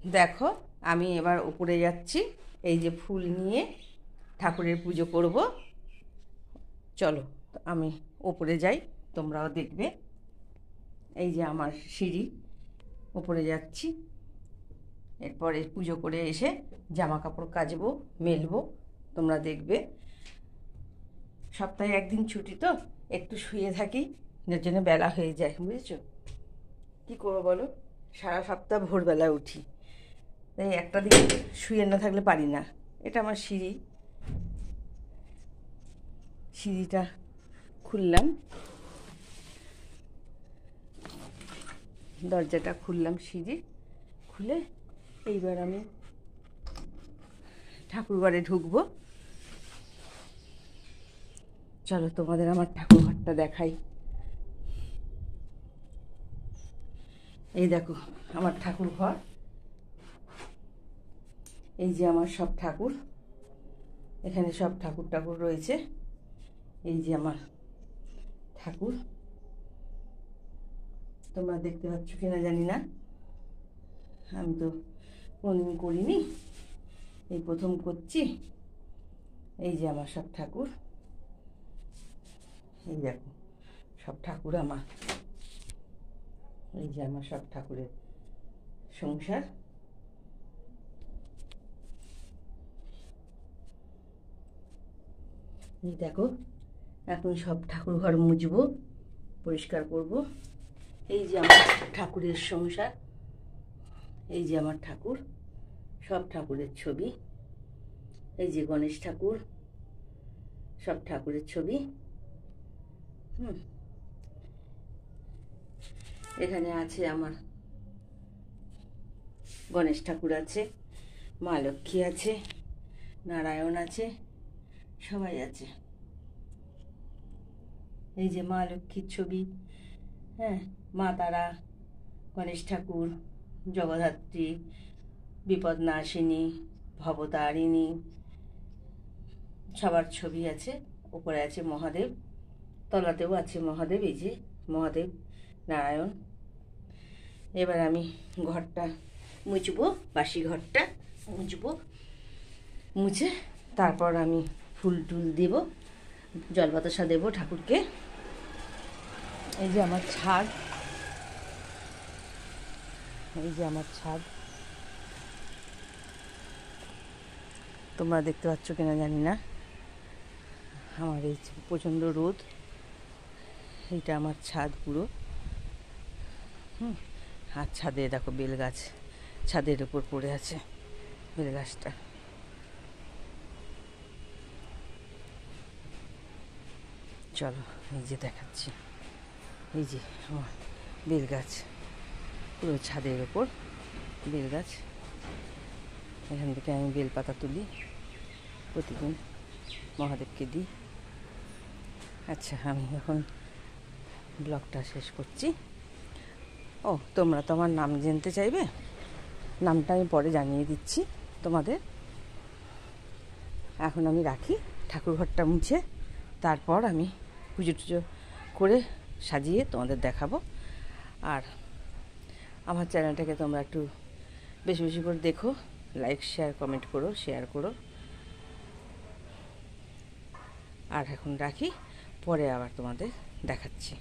দেখো আমি এবার উপরে যাচ্ছি, এই যে ফুল নিয়ে ঠাকুরের পুজো করব। চলো আমি উপরে যাই, তোমরাও দেখবে। এই যে আমার সিঁড়ি, উপরে যাচ্ছি। এরপরে পুজো করে এসে জামা কাপড় কাচবো, মেলবো, তোমরা দেখবে। সপ্তাহে একদিন ছুটি তো একটু শুয়ে থাকি, যার জন্য বেলা হয়ে যায়, বুঝেছো? কী করবো বলো, সারা সপ্তাহ ভোরবেলা উঠি, তাই একটা দিন শুয়ে না থাকলে পারি না। এটা আমার সিঁড়ি, সিঁড়িটা খুললাম, দরজাটা খুললাম, সিঁড়ি খুলে এইবার আমি ঠাকুরঘরে ঢুকবো। চলো তোমাদের আমার ঠাকুর ঘরটা দেখাই। এই দেখো আমার ঠাকুর ঘর, এই যে আমার সব ঠাকুর, এখানে সব ঠাকুর ঠাকুর রয়েছে। এই যে আমার ঠাকুর, তোমরা দেখতে পাচ্ছ কিনা জানি না, আমি তো কোনোদিন করিনি, এই প্রথম করছি। এই যে আমার সব ঠাকুর, এই দেখো সব ঠাকুর আমার, এই যে আমার সব ঠাকুরের সংসার। এই দেখো এখন সব ঠাকুর ঘর মুছবো, পরিষ্কার করব। এই যে আমার ঠাকুরের সংসার, এই যে আমার ঠাকুর, সব ঠাকুরের ছবি। এই যে গণেশ ঠাকুর, সব ঠাকুরের ছবি। এখানে আছে আমার গণেশ ঠাকুর আছে, মা লক্ষ্মী আছে, নারায়ণ আছে, সবাই আছে। এই যে মা লক্ষ্মীর ছবি, হ্যাঁ, মা তারা, গণেশ ঠাকুর, জগদ্ধাত্রী, বিপদনাশিনী, ভবতারিণী, সবার ছবি আছে। উপরে আছে মহাদেব, তলাতেও আছে মহাদেব, এই যে মহাদেব, নারায়ণ। এবার আমি ঘরটা মুছবো, বাসি ঘরটা মুছবো, মুছে তারপর আমি ফুল টুল দেব, জল বাতাসা দেবো ঠাকুরকে। এই যে আমার ছাদ, এই যে আমার ছাদ, তোমরা দেখতে পাচ্ছ কিনা জানি না। আমার এই প্রচণ্ড রোদ, এইটা আমার ছাদ পুরো। আর ছাদে দেখো বেল গাছ ছাদের উপর পড়ে আছে, বেল গাছটা। চলো এই যে দেখাচ্ছি, এই যে আমার বেল গাছ পুরো ছাদের ওপর, বেল গাছ। এখান থেকে আমি বেল পাতা তুলি, প্রতিদিন মহাদেবকে দিই। আচ্ছা আমি এখন ব্লগটা শেষ করছি। ও তোমরা তো আমার নাম জানতে চাইবে, নামটা আমি পরে জানিয়ে দিচ্ছি তোমাদের। এখন আমি রাখি, ঠাকুরঘরটা মুছে তারপর আমি পুজো টুজো করে সাজিয়ে তোমাদের দেখাবো। আর আমার চ্যানেলটাকে তোমরা একটু বেশি বেশি করে দেখো, লাইক শেয়ার কমেন্ট করো, শেয়ার করো। আর এখন রাখি, পরে আবার তোমাদের দেখাচ্ছি।